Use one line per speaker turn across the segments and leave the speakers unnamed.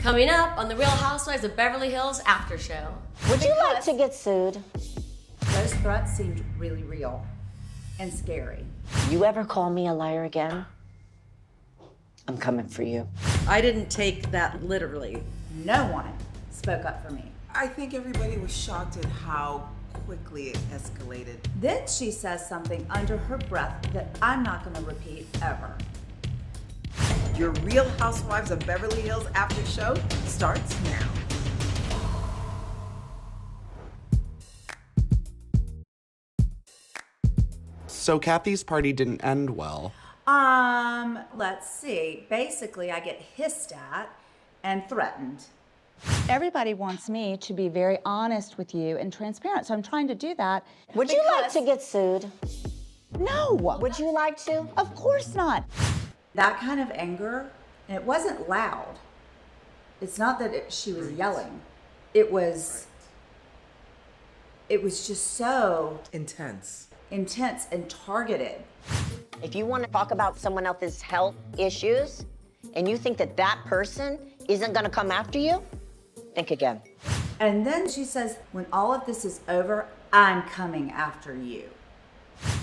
Coming up on the Real Housewives of Beverly Hills after show.
Would you like to get sued?
Those threats seemed really real and scary.
You ever call me a liar again? I'm coming for you.
I didn't take that literally.
No one spoke up for me.
I think everybody was shocked at how quickly it escalated.
Then she says something under her breath that I'm not going to repeat ever.
Your Real Housewives of Beverly Hills after show starts now.
So Kathy's party didn't end well.
Let's see. Basically, I get hissed at and threatened.
Everybody wants me to be very honest with you and transparent, so I'm trying to do that.
Would you like to get sued?
No.
Would you like to?
Of course not.
That kind of anger, and it wasn't loud. It's not that she was yelling. It was just so
intense
and targeted.
If you want to talk about someone else's health issues and you think that that person isn't going to come after you, think again.
And then she says, when all of this is over, I'm coming after you.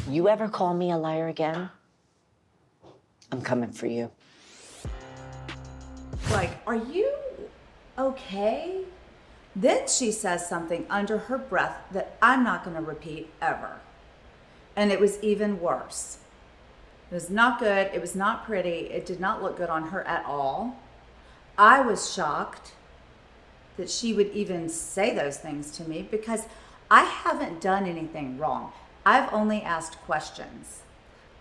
You ever call me a liar again? I'm coming for you.
Like, are you okay? Then she says something under her breath that I'm not going to repeat ever. And it was even worse. It was not good. It was not pretty. It did not look good on her at all. I was shocked that she would even say those things to me because I haven't done anything wrong. I've only asked questions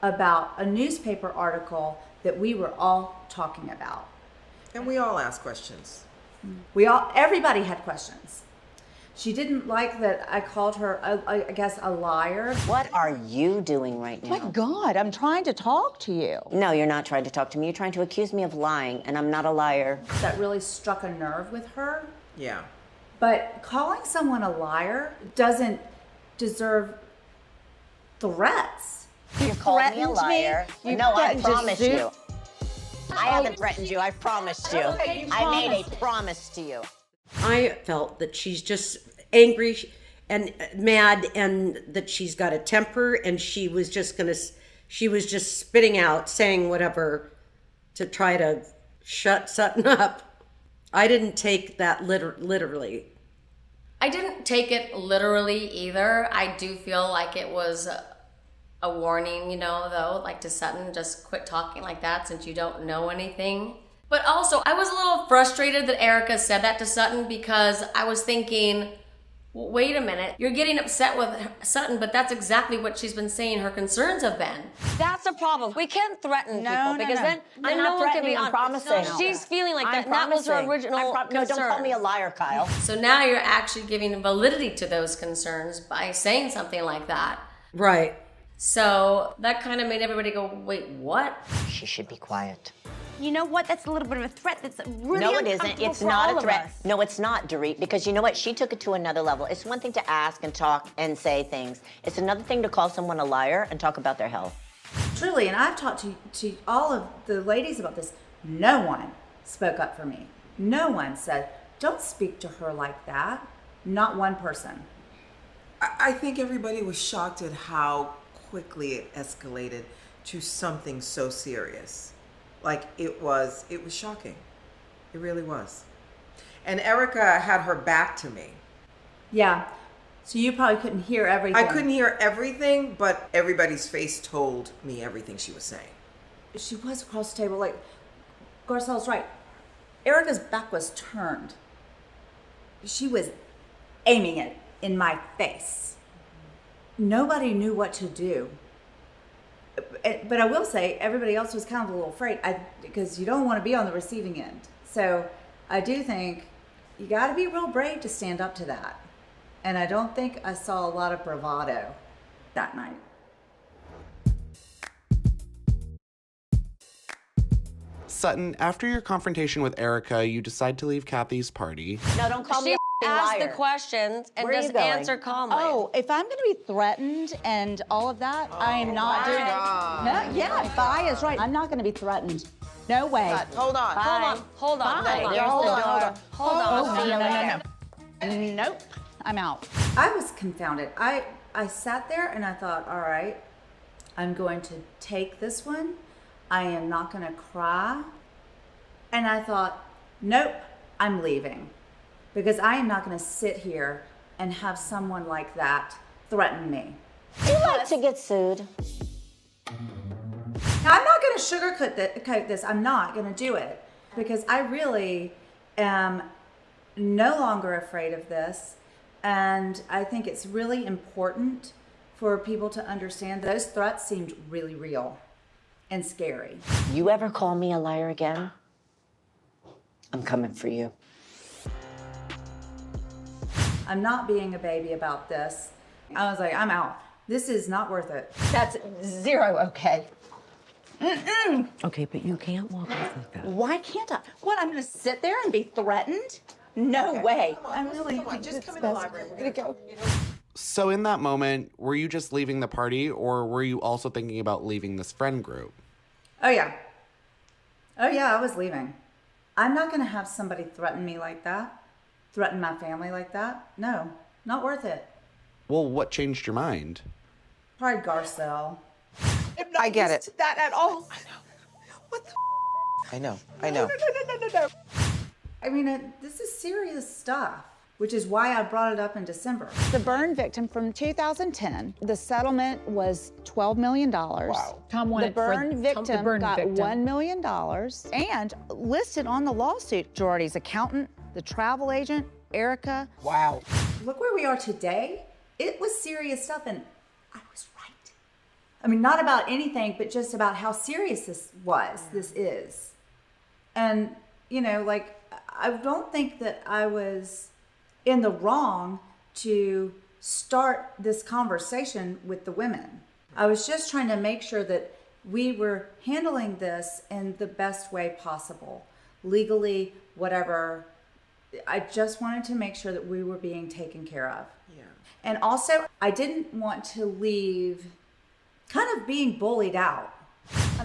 about a newspaper article that we were all talking about.
And we all ask questions.
Everybody had questions. She didn't like that I called her, I guess, a liar.
What are you doing right now?
My God, I'm trying to talk to you.
No, you're not trying to talk to me. You're trying to accuse me of lying, and I'm not a liar.
That really struck a nerve with her.
Yeah.
But calling someone a liar doesn't deserve threats.
You called me a liar.
You
No, I
threatened to
promised
sue-
you. I haven't threatened you. I promised you. I made a promise to you.
I felt that she's just angry and mad and that she's got a temper and she was just spitting out, saying whatever to try to shut Sutton up. I didn't take that literally.
I didn't take it literally either. I do feel like it was a warning, though, like to Sutton, just quit talking like that since you don't know anything. But also, I was a little frustrated that Erika said that to Sutton because I was thinking, well, wait a minute, you're getting upset with Sutton, but that's exactly what she's been saying her concerns have been.
That's the problem. We can't threaten people because then
I'm
no
not
one can be
threatening, I'm
honest.
promising.
No, she's feeling like
I'm
that was her
promising.
original
No,
concern.
don't call me a liar, Kyle.
So now you're actually giving validity to those concerns by saying something like that.
Right.
So that kind of made everybody go, wait, what?
She should be quiet.
You know what? That's a little bit of a threat. That's really
No, it
uncomfortable
isn't. It's
for
not
all
a
of
threat.
us.
No, it's not, Dorit, because you know what? She took it to another level. It's one thing to ask and talk and say things. It's another thing to call someone a liar and talk about their health.
Truly, and I've talked to all of the ladies about this. No one spoke up for me. No one said, don't speak to her like that. Not one person.
I think everybody was shocked at how quickly it escalated to something so serious. Like, it was shocking. It really was. And Erika had her back to me.
Yeah. So you probably couldn't hear everything.
I couldn't hear everything, but everybody's face told me everything she was saying.
She was across the table. Like, Garcelle's right. Erika's back was turned. She was aiming it in my face. Nobody knew what to do. But I will say, everybody else was kind of a little afraid because you don't want to be on the receiving end. So I do think you got to be real brave to stand up to that. And I don't think I saw a lot of bravado that night.
Sutton, after your confrontation with Erika, you decide to leave Kathy's party.
No, don't call me a
Ask
liar.
the questions and
Where are
just
you going?
answer calmly.
Oh, if I'm going to be threatened and all of that, I am not doing it. No, yeah, Vi is right. I'm not going to be threatened. No way.
Hold on.
Hold on.
Bye.
There's
Hold
the
on.
door.
Nope, I'm out.
I was confounded. I sat there and I thought, all right, I'm going to take this one. I am not going to cry. And I thought, nope, I'm leaving. Because I am not going to sit here and have someone like that threaten me.
Do you like to get sued?
Now, I'm not going to sugarcoat this. I'm not going to do it. Because I really am no longer afraid of this. And I think it's really important for people to understand those threats seemed really real and scary.
You ever call me a liar again? I'm coming for you.
I'm not being a baby about this. I was like, I'm out. This is not worth it.
That's zero okay.
Okay, but you can't walk off like that.
Why can't I? What, I'm gonna sit there and be threatened? No way. I'm really,
Just come in the library. We're gonna go.
So in that moment, were you just leaving the party, or were you also thinking about leaving this friend group?
Oh yeah, I was leaving. I'm not gonna have somebody threaten me like that, threaten my family like that. No, not worth it.
Well, what changed your mind?
Probably Garcelle.
I get it.
That at all.
I know. What the? I know.
No.
I mean, this is serious stuff, which is why I brought it up in December.
The burn victim from 2010, the settlement was $12 million.
Wow.
Tom won
The
it for
burn victim
the burn
got
victim.
$1 million. And listed on the lawsuit, Girardi's accountant, the travel agent, Erika.
Wow.
Look where we are today. It was serious stuff, and I was right. I mean, not about anything, but just about how serious this is. And, you know, like, I don't think that I was in the wrong to start this conversation with the women. I was just trying to make sure that we were handling this in the best way possible, legally, whatever. I just wanted to make sure that we were being taken care of.
Yeah.
And also, I didn't want to leave kind of being bullied out.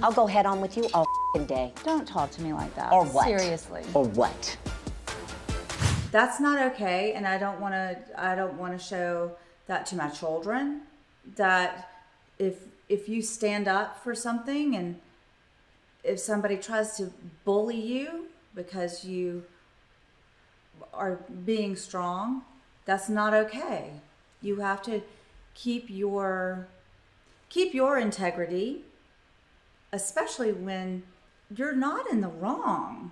I'll go head on with you all day.
Don't talk to me like that.
Or what?
Seriously.
Or what?
That's not okay, and I don't want to show that to my children, that if you stand up for something, and if somebody tries to bully you because you are being strong, that's not okay. You have to keep your integrity, especially when you're not in the wrong.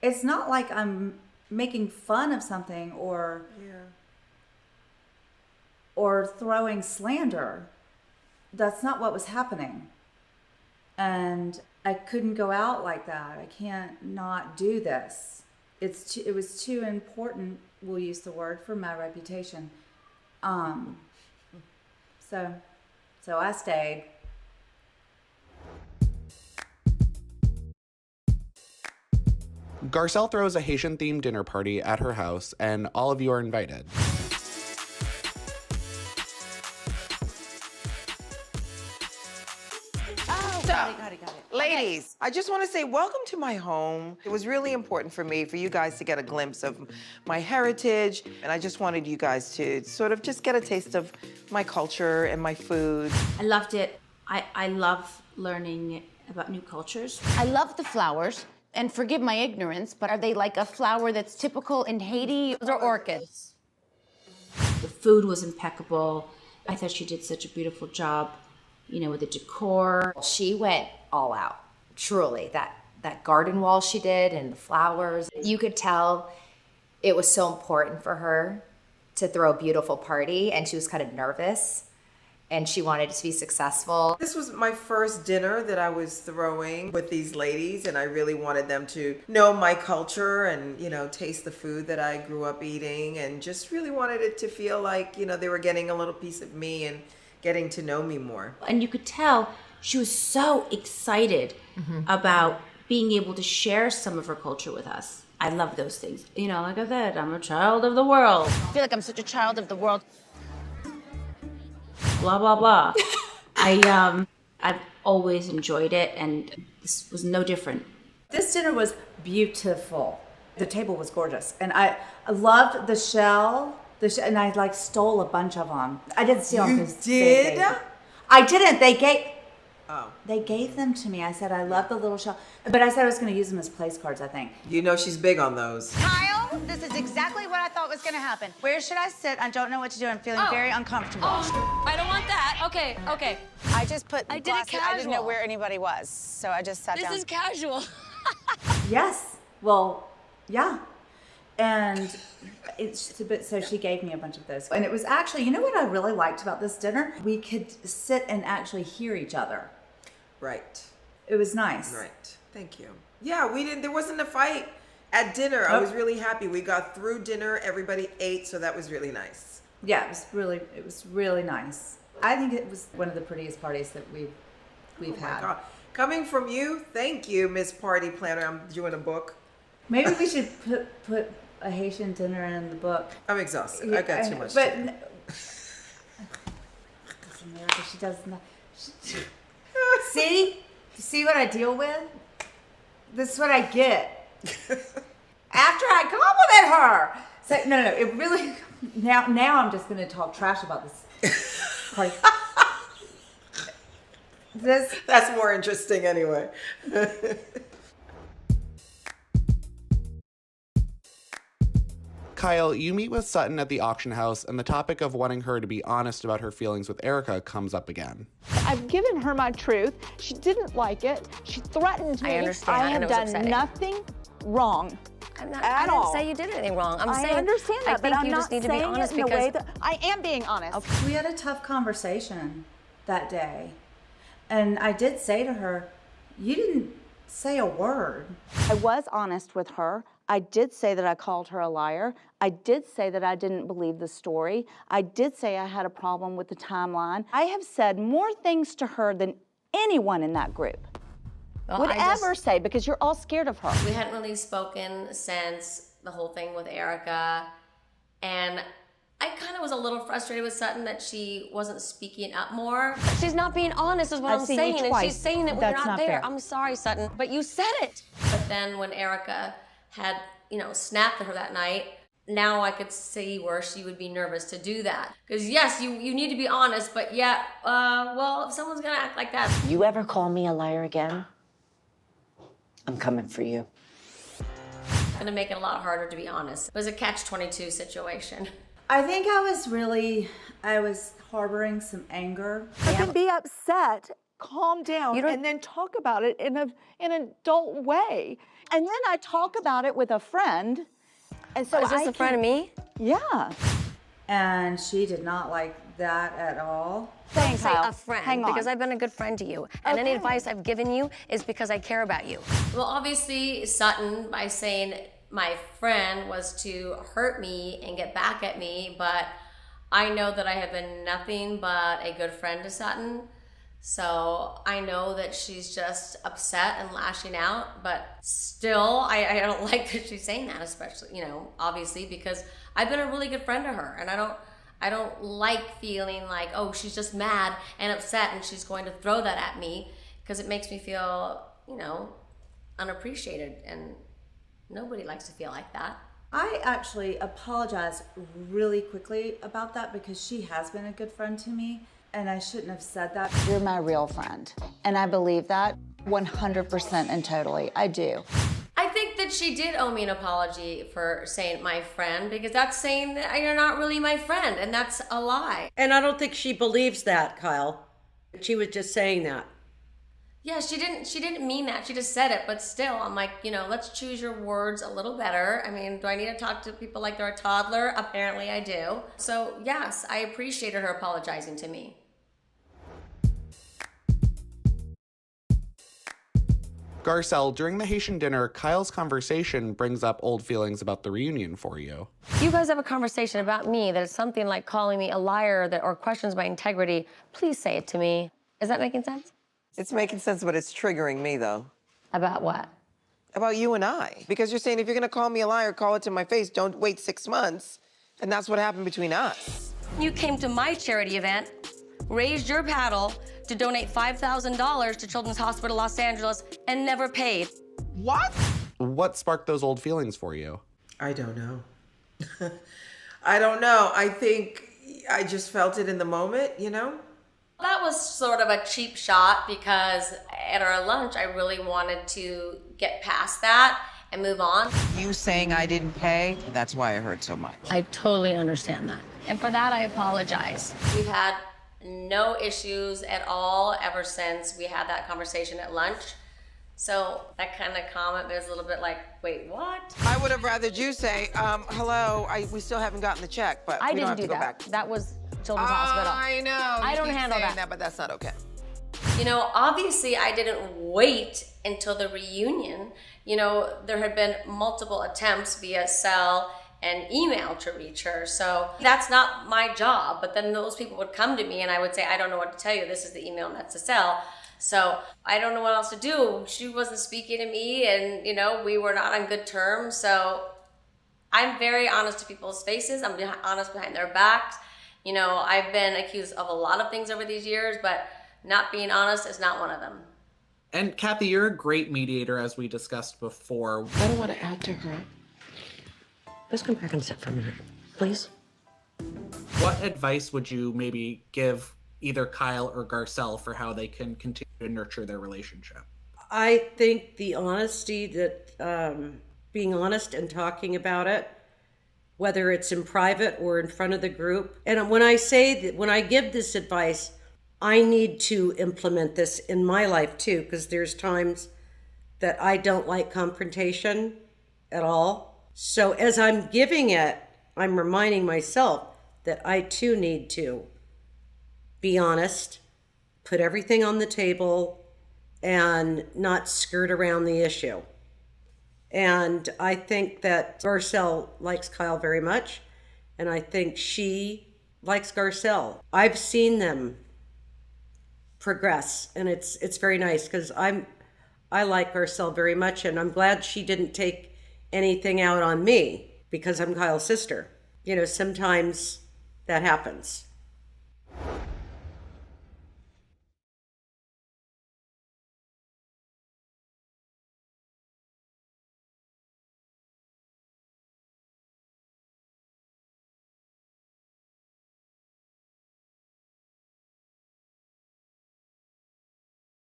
It's not like I'm making fun of something or throwing slander. That's not what was happening. And I couldn't go out like that. I can't not do this. It was too important, we'll use the word, for my reputation. So I stayed.
Garcelle throws a Haitian-themed dinner party at her house, and all of you are invited.
Got it. Ladies, I just want to say welcome to my home. It was really important for me, for you guys to get a glimpse of my heritage, and I just wanted you guys to sort of just get a taste of my culture and my food.
I loved it. I love learning about new cultures.
I love the flowers, and forgive my ignorance, but are they like a flower that's typical in Haiti? Those are orchids.
The food was impeccable. I thought she did such a beautiful job, you know, with the decor.
She went all out, truly. That garden wall she did and the flowers. You could tell it was so important for her to throw a beautiful party, and she was kind of nervous, and she wanted it to be successful.
This was my first dinner that I was throwing with these ladies, and I really wanted them to know my culture and, you know, taste the food that I grew up eating, and just really wanted it to feel like, you know, they were getting a little piece of me and getting to know me more.
And you could tell she was so excited about being able to share some of her culture with us. I love those things. You know, like I said, I'm a child of the world.
I feel like I'm such a child of the world.
Blah, blah, blah. I've always enjoyed it, and this was no different.
This dinner was beautiful. The table was gorgeous. And I loved the shell. And I like stole a bunch of them. I didn't steal them.
You did?
I didn't. They gave them to me. I said, I love the little shell. But I said I was going to use them as place cards, I think.
You know she's big on those.
Kyle, this is exactly what I thought was gonna happen. Where should I sit? I don't know what to do. I'm feeling very uncomfortable.
I don't want that. Okay.
I just put
I did it
glasses. I didn't know
casual.
where anybody was, so I just sat down.
This is casual.
Yes. Well, yeah. And so she gave me a bunch of those. And it was actually, you know what I really liked about this dinner? We could sit and actually hear each other.
Right.
It was nice.
Right. Thank you. Yeah, there wasn't a fight at dinner. I was really happy. We got through dinner, everybody ate, so that was really nice.
Yeah, it was really nice. I think it was one of the prettiest parties that we've had.
God. Coming from you, thank you, Miss Party Planner. I'm doing a book.
Maybe we should put a Haitian dinner in the book.
I'm exhausted. I got too much
but
to do.
America, she does not. See what I deal with? This is what I get. After I compliment her. So no, it really now I'm just gonna talk trash about this party.
That's more interesting anyway.
Kyle, you meet with Sutton at the auction house, and the topic of wanting her to be honest about her feelings with Erika comes up again.
I've given her my truth. She didn't like it. She threatened me.
I understand.
I have done nothing wrong.
I didn't say you did anything wrong.
I understand that, but I'm not
need to be
saying
honest
it in a
because
way that I am being honest.
We had a tough conversation that day, and I did say to her, "You didn't say a word."
I was honest with her. I did say that I called her a liar. I did say that I didn't believe the story. I did say I had a problem with the timeline. I have said more things to her than anyone in that group would ever say, because you're all scared of her.
We hadn't really spoken since the whole thing with Erika, and I kind of was a little frustrated with Sutton that she wasn't speaking up more. She's not being honest is what I'm saying, and she's saying that when you're not there. I'm sorry, Sutton, but you said it. But then when Erika had, snapped at her that night, now I could see where she would be nervous to do that. Because yes, you need to be honest, but yeah, well, if someone's gonna act like that.
You ever call me a liar again? I'm coming for you.
It's gonna make it a lot harder to be honest. It was a catch-22 situation.
I think I was harboring some anger.
You can be upset, calm down, and then talk about it in an adult way. And then I talk about it with a friend. And so
is this a friend of me?
Yeah.
And she did not like that at all.
Don't say a friend, because I've been a good friend to you. And any advice I've given you is because I care about you. Well, obviously, Sutton, by saying my friend, was to hurt me and get back at me, but I know that I have been nothing but a good friend to Sutton. So I know that she's just upset and lashing out, but still, I don't like that she's saying that, especially, obviously, because I've been a really good friend to her, and I don't like feeling like, oh, she's just mad and upset and she's going to throw that at me, because it makes me feel, unappreciated, and nobody likes to feel like that.
I actually apologize really quickly about that, because she has been a good friend to me. And I shouldn't have said that.
You're my real friend. And I believe that 100% and totally. I do.
I think that she did owe me an apology for saying my friend, because that's saying that you're not really my friend, and that's a lie.
And I don't think she believes that, Kyle. She was just saying that.
Yeah, she didn't mean that. She just said it, but still, I'm like, let's choose your words a little better. I mean, do I need to talk to people like they're a toddler? Apparently I do. So yes, I appreciated her apologizing to me.
Garcelle, during the Haitian dinner, Kyle's conversation brings up old feelings about the reunion for you.
You guys have a conversation about me that is something like calling me a liar or questions my integrity. Please say it to me. Is that making sense?
It's making sense, but it's triggering me, though.
About what?
About you and I. Because you're saying if you're going to call me a liar, call it to my face. Don't wait 6 months. And that's what happened between us.
You came to my charity event, raised your paddle to donate $5,000 to Children's Hospital Los Angeles, and never paid.
What?
What sparked those old feelings for you?
I don't know. I don't know. I think I just felt it in the moment, you know?
That was sort of a cheap shot because at our lunch, I really wanted to get past that and move on.
You saying I didn't pay, that's why it hurt so much.
I totally understand that. And for that, I apologize.
We've had no issues at all ever since we had that conversation at lunch. So that kind of comment was a little bit like, wait, what?
I would have rather you say, hello, we still haven't gotten the check, but
I
we don't
didn't
have to
do
go
that.
back.
That was Children's Hospital.
I know.
I
You
don't
keep
handle
saying
that.
But that's not okay.
You know, obviously I didn't wait until the reunion. You know, there had been multiple attempts via cell and email to reach her. So that's not my job. But then those people would come to me and I would say, I don't know what to tell you. This is the email and that's the cell. So I don't know what else to do. She wasn't speaking to me and, you know, we were not on good terms. So I'm very honest to people's faces. I'm honest behind their backs. You know, I've been accused of a lot of things over these years, but not being honest is not one of them.
And Kathy, you're a great mediator, as we discussed before.
I don't want to add to her. Let's come back and sit for a minute, please.
What advice would you maybe give either Kyle or Garcelle for how they can continue to nurture their relationship?
I think the honesty that being honest and talking about it, whether it's in private or in front of the group. And when I say that, when I give this advice, I need to implement this in my life too, because there's times that I don't like confrontation at all. So as I'm giving it, I'm reminding myself that I too need to be honest, put everything on the table, and not skirt around the issue. And I think that Garcelle likes Kyle very much, and I think she likes Garcelle. I've seen them progress, and it's very nice because I like Garcelle very much, and I'm glad she didn't take anything out on me because I'm Kyle's sister. You know, sometimes that happens.